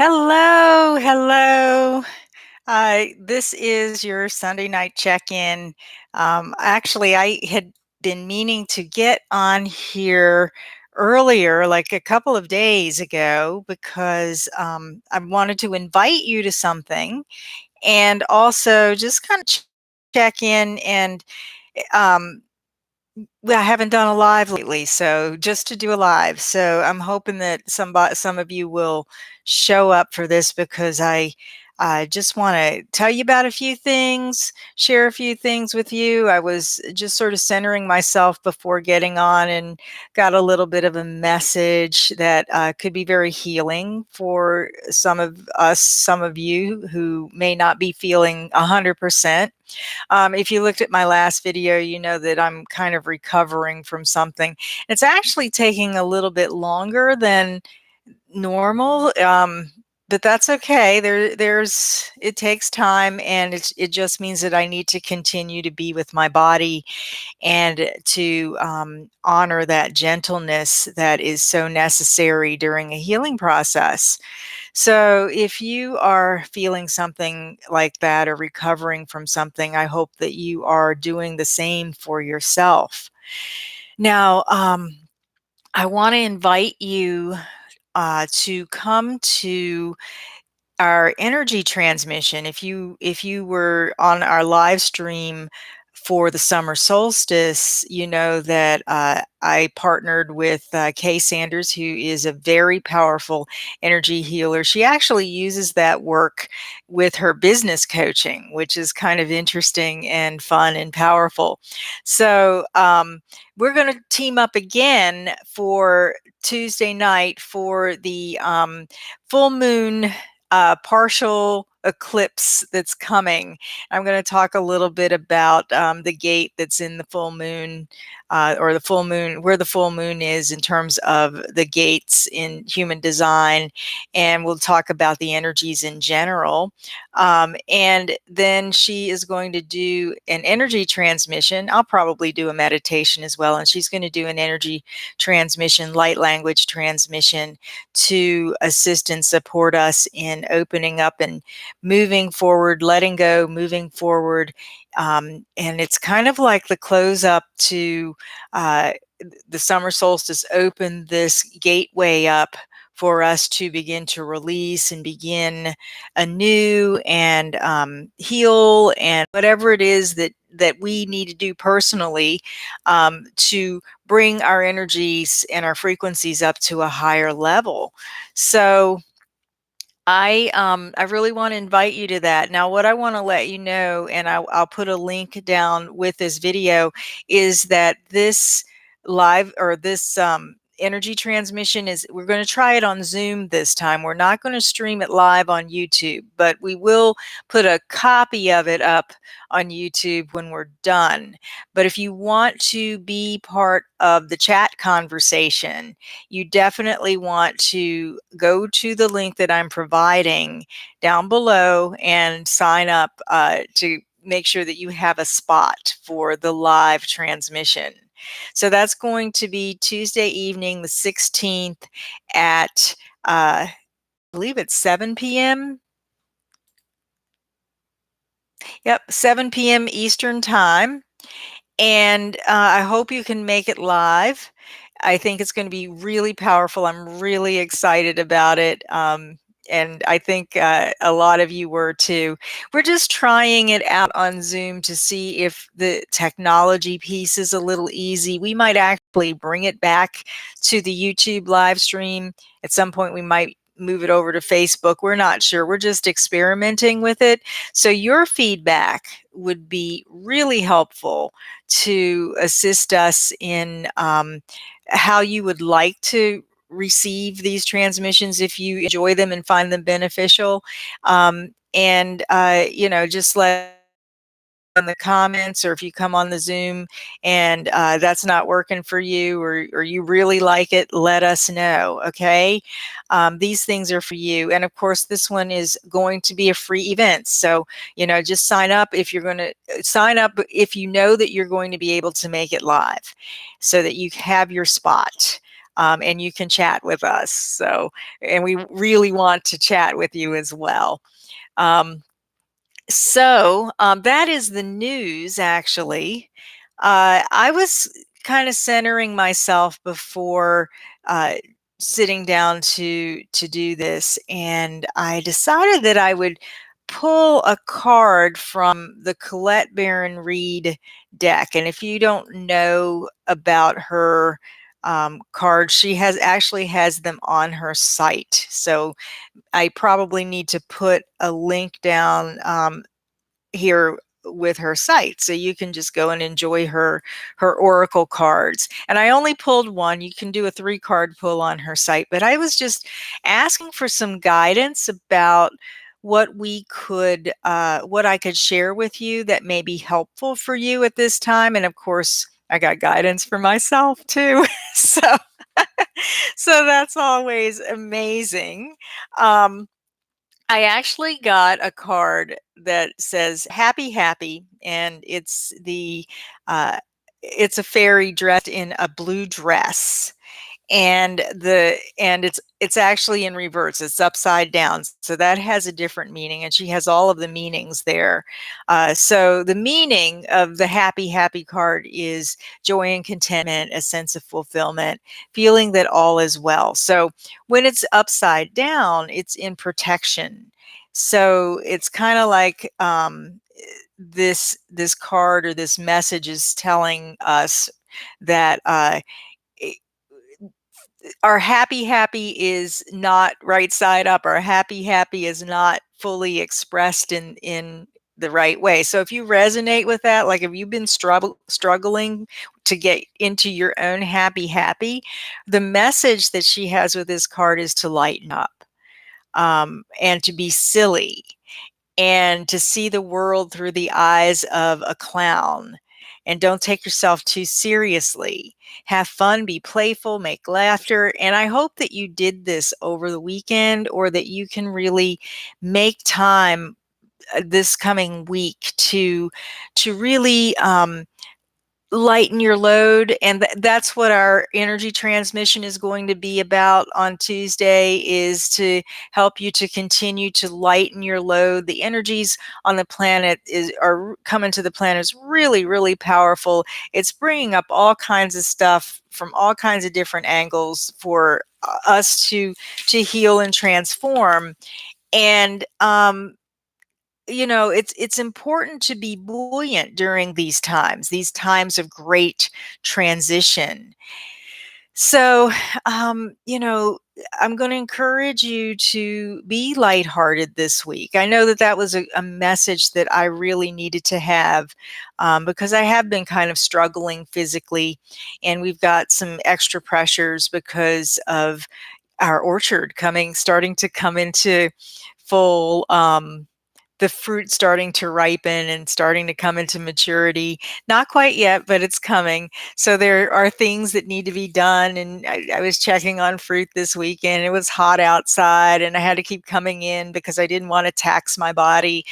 Hello, hello. This is your Sunday night check-in. Actually, I had been meaning to get on here earlier, like a couple of days ago, because I wanted to invite you to something and also just kind of check in and um, well, I haven't done a live lately, so just to do a live. So I'm hoping that some of you will show up for this because I just want to tell you about a few things, share a few things with you. I was just sort of centering myself before getting on and got a little bit of a message that could be very healing for some of us, some of you who may not be feeling 100%. If you looked at my last video, you know that I'm kind of recovering from something. It's actually taking a little bit longer than normal, but that's okay. It takes time, and it just means that I need to continue to be with my body and to honor that gentleness that is so necessary during a healing process. So, if you are feeling something like that or recovering from something, I hope that you are doing the same for yourself. Now, I want to invite you to come to our energy transmission. If you were on our live stream for the summer solstice, you know that I partnered with Kay Sanders, who is a very powerful energy healer. She actually uses that work with her business coaching, which is kind of interesting and fun and powerful. So we're going to team up again for Tuesday night for the full moon partial eclipse that's coming. I'm going to talk a little bit about the gate that's in the full moon, or the full moon, where the full moon is in terms of the gates in human design. And we'll talk about the energies in general. And then she is going to do an energy transmission. I'll probably do a meditation as well. And she's going to do an energy transmission, light language transmission, to assist and support us in opening up and moving forward, letting go, moving forward. And it's kind of like the close up to uh, the summer solstice opened this gateway up for us to begin to release and begin anew and heal and whatever it is that we need to do personally to bring our energies and our frequencies up to a higher level. So I really want to invite you to that. Now, what I want to let you know, and I'll put a link down with this video, is that this live or this energy transmission is, we're going to try it on Zoom this time. We're not going to stream it live on YouTube, but we will put a copy of it up on YouTube when we're done. But if you want to be part of the chat conversation, you definitely want to go to the link that I'm providing down below and sign up to make sure that you have a spot for the live transmission. So that's going to be Tuesday evening, the 16th at, I believe it's 7 p.m. Yep, 7 p.m. Eastern Time. And I hope you can make it live. I think it's going to be really powerful. I'm really excited about it. And I think a lot of you were too. We're just trying it out on Zoom to see if the technology piece is a little easy. We might actually bring it back to the YouTube live stream. At some point, we might move it over to Facebook. We're not sure. We're just experimenting with it. So your feedback would be really helpful to assist us in how you would like to receive these transmissions if you enjoy them and find them beneficial. And just let in the comments, or if you come on the Zoom and that's not working for you, or you really like it, let us know. Okay, these things are for you, and of course this one is going to be a free event, so just sign up if you're going to sign up, if you know that you're going to be able to make it live, so that you have your spot. and you can chat with us. So, and we really want to chat with you as well. Um, that is the news, actually. I was kind of centering myself before uh, sitting down to do this, and I decided that I would pull a card from the Colette Baron-Reid deck. And if you don't know about her cards, she has actually has them on her site. So I probably need to put a link down here with her site, so you can just go and enjoy her oracle cards. And I only pulled one. You can do a 3-card pull on her site, but I was just asking for some guidance about what I could share with you that may be helpful for you at this time. And of course, I got guidance for myself too. so so that's always amazing. um I actually got a card that says "Happy, Happy," and uh, it's a fairy dressed in a blue dress, and it's actually in reverse. It's upside down, so that has a different meaning, and she has all of the meanings there. So the meaning of the happy card is joy and contentment, a sense of fulfillment, feeling that all is well. So when it's upside down, it's in protection. So it's kind of like this card or this message is telling us that our happy is not right side up. Our happy is not fully expressed in the right way. So if you resonate with that, like if you've been struggling to get into your own happy, the message that she has with this card is to lighten up, and to be silly, and to see the world through the eyes of a clown. And don't take yourself too seriously. Have fun, be playful, make laughter. And I hope that you did this over the weekend, or that you can really make time this coming week to really lighten your load. And that's what our energy transmission is going to be about on Tuesday, is to help you to continue to lighten your load. The energies on the planet are coming to the planet is really powerful. It's bringing up all kinds of stuff from all kinds of different angles for us to heal and transform. And it's important to be buoyant during these times of great transition. So, I'm going to encourage you to be lighthearted this week. I know that that was a message that I really needed to have, because I have been kind of struggling physically, and we've got some extra pressures because of our orchard starting to come into full, the fruit starting to ripen and starting to come into maturity. Not quite yet, but it's coming. So there are things that need to be done. And I was checking on fruit this weekend. It was hot outside, and I had to keep coming in because I didn't want to tax my body.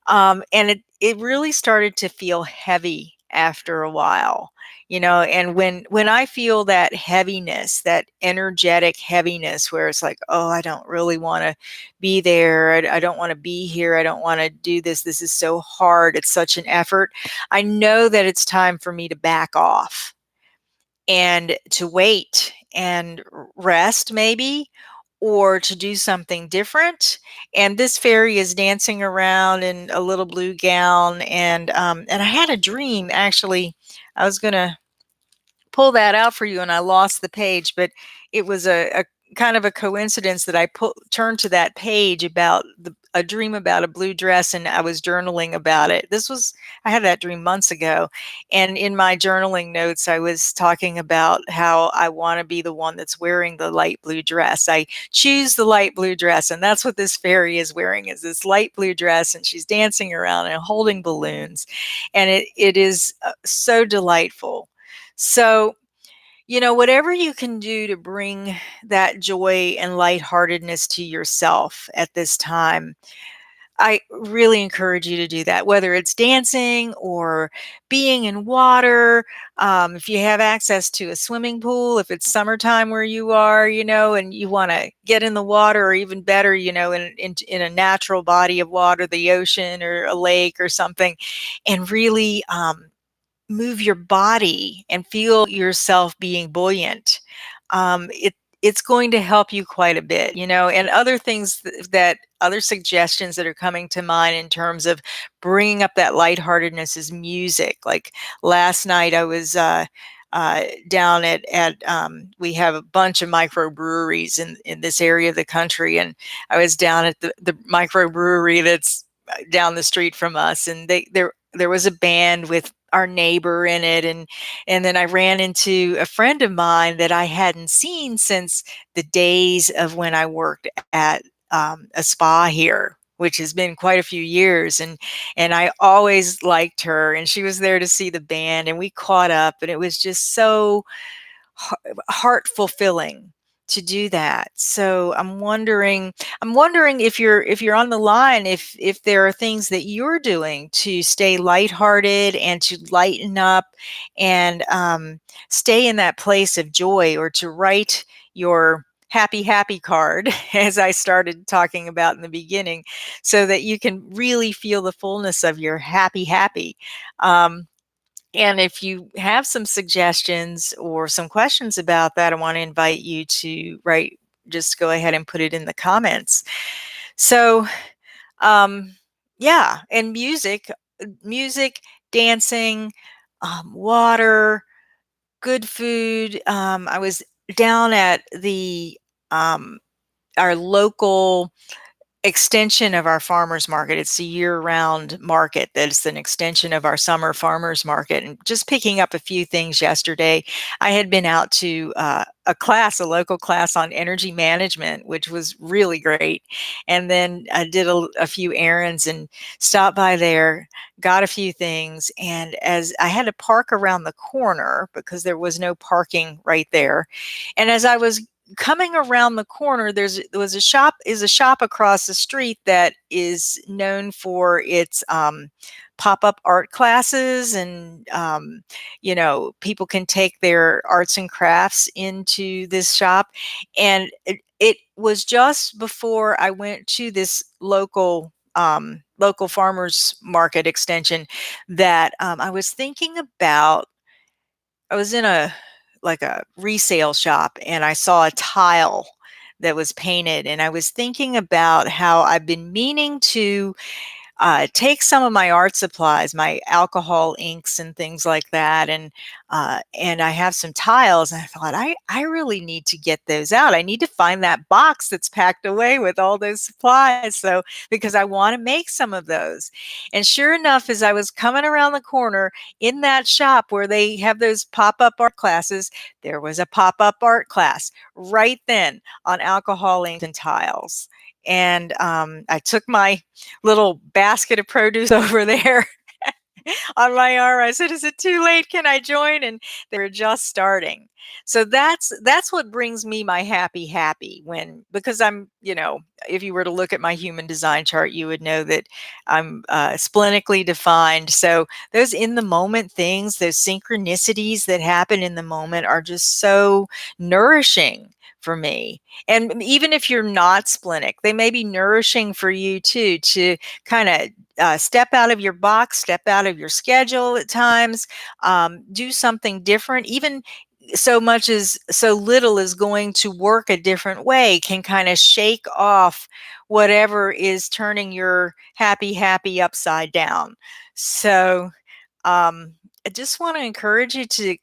And it really started to feel heavy after a while. And when I feel that heaviness, that energetic heaviness, where it's like, oh, I don't really want to be there, I don't want to be here, I don't want to do this is so hard, it's such an effort, I know that it's time for me to back off and to wait and rest, maybe, or to do something different. And this fairy is dancing around in a little blue gown, and I had a dream, actually. I was gonna pull that out for you, and I lost the page, but it was a kind of a coincidence that I turned to that page about a dream about a blue dress, and I was journaling about it. I had that dream months ago, and in my journaling notes I was talking about how I want to be the one that's wearing the light blue dress. I choose the light blue dress, and that's what this fairy is wearing, is this light blue dress, and she's dancing around and holding balloons, and it is so delightful. So, whatever you can do to bring that joy and lightheartedness to yourself at this time, I really encourage you to do that, whether it's dancing or being in water. If you have access to a swimming pool, if it's summertime where you are, and you want to get in the water, or even better, in a natural body of water, the ocean or a lake or something, and really move your body and feel yourself being buoyant. It's going to help you quite a bit, and other things that other suggestions that are coming to mind in terms of bringing up that lightheartedness is music. Like last night, I was down at we have a bunch of microbreweries in this area of the country, and I was down at the microbrewery that's down the street from us, and there was a band with our neighbor in it, and then I ran into a friend of mine that I hadn't seen since the days of when I worked at a spa here, which has been quite a few years, and I always liked her, and she was there to see the band, and we caught up, and it was just so heart fulfilling to do that. So I'm wondering if you're on the line, if there are things that you're doing to stay lighthearted and to lighten up and stay in that place of joy, or to write your happy card as I started talking about in the beginning, so that you can really feel the fullness of your happy. um, and if you have some suggestions or some questions about that, I want to invite you to write, just go ahead and put it in the comments. So, um, yeah, and music, dancing, water, good food. I was down at the our local extension of our farmers market. It's a year-round market that's an extension of our summer farmers market. And just picking up a few things yesterday, I had been out to a local class on energy management, which was really great. And then I did a few errands and stopped by there, got a few things. And as I had to park around the corner because there was no parking right there. And as I was coming around the corner, there was a shop across the street that is known for its pop-up art classes, and people can take their arts and crafts into this shop. And it was just before I went to this local farmers market extension that I was in a resale shop, and I saw a tile that was painted, and I was thinking about how I've been meaning to take some of my art supplies, my alcohol inks and things like that, and I have some tiles, and I thought I really need to get those out. I need to find that box that's packed away with all those supplies, so because I want to make some of those. And sure enough, as I was coming around the corner in that shop where they have those pop-up art classes, there was a pop-up art class right then on alcohol ink and tiles. And I took my little basket of produce over there on my arm. I said, "Is it too late? Can I join?" And they were just starting. So that's what brings me my happy when, because if you were to look at my human design chart, you would know that I'm splenically defined. So those in the moment things, those synchronicities that happen in the moment are just so nourishing for me. And even if you're not splenic, they may be nourishing for you too, to kind of step out of your box, step out of your schedule at times, do something different. Even so little as going to work a different way can kind of shake off whatever is turning your happy upside down. So I just want to encourage you to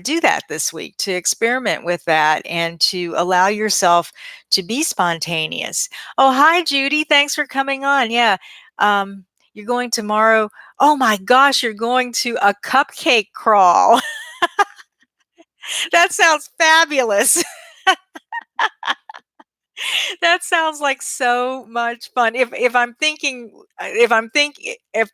do that this week, to experiment with that and to allow yourself to be spontaneous. Oh, hi, Judy. Thanks for coming on. Yeah. You're going tomorrow. Oh my gosh, you're going to a cupcake crawl. That sounds fabulous. That sounds like so much fun. If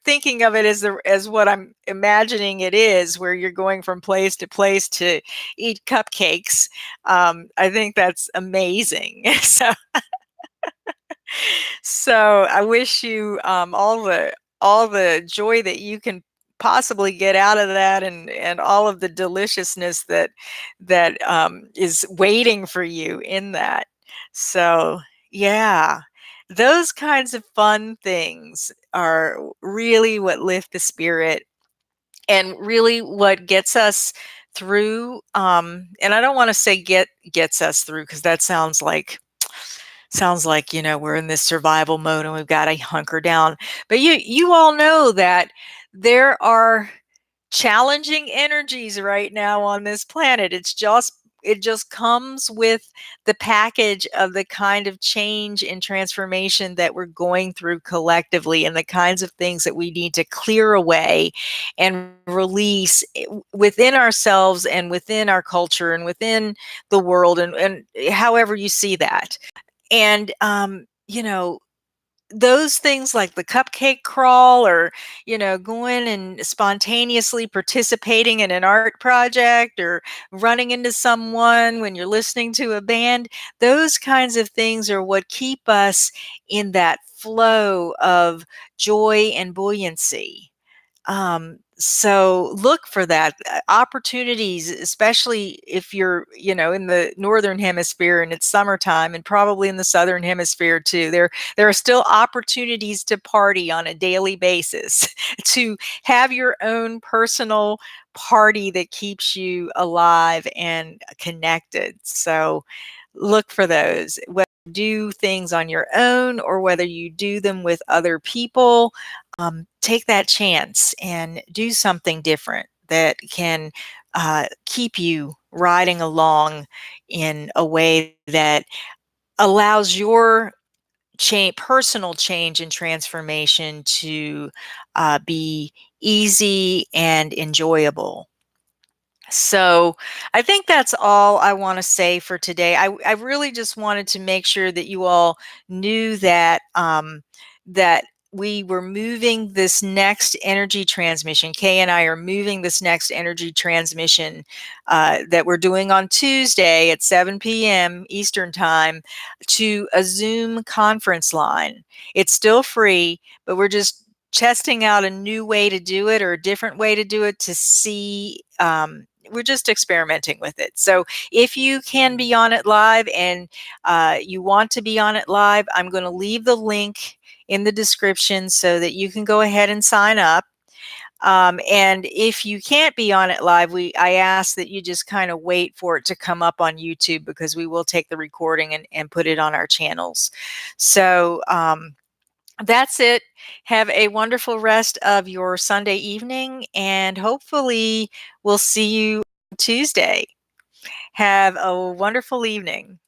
thinking of it as what I'm imagining it is, where you're going from place to place to eat cupcakes, I think that's amazing. So So I wish you all the joy that you can possibly get out of that, and all of the deliciousness that is waiting for you in that. So yeah, those kinds of fun things are really what lift the spirit and really what gets us through. And I don't want to say gets us through, because that sounds like, we're in this survival mode and we've got to hunker down. But you all know that there are challenging energies right now on this planet. It just comes with the package of the kind of change and transformation that we're going through collectively, and the kinds of things that we need to clear away and release within ourselves and within our culture and within the world, and however you see that. And, those things like the cupcake crawl, or, going and spontaneously participating in an art project, or running into someone when you're listening to a band, those kinds of things are what keep us in that flow of joy and buoyancy. So look for that opportunities, especially if you're, in the northern hemisphere and it's summertime, and probably in the southern hemisphere too. There are still opportunities to party on a daily basis, to have your own personal party that keeps you alive and connected. So look for those. Whether you do things on your own or whether you do them with other people, take that chance and do something different that can keep you riding along in a way that allows your personal change and transformation to be easy and enjoyable. So I think that's all I want to say for today. I really just wanted to make sure that you all knew that we were moving this next energy transmission. Kay and I are moving this next energy transmission that we're doing on Tuesday at 7 p.m. Eastern Time to a Zoom conference line. It's still free, but we're just testing out a new way to do it, or a different way to do it, to see. We're just experimenting with it. So if you can be on it live, and you want to be on it live, I'm going to leave the link in the description so that you can go ahead and sign up. And if you can't be on it live, I ask that you just kind of wait for it to come up on YouTube, because we will take the recording and put it on our channels. So that's it. Have a wonderful rest of your Sunday evening, and hopefully we'll see you Tuesday. Have a wonderful evening.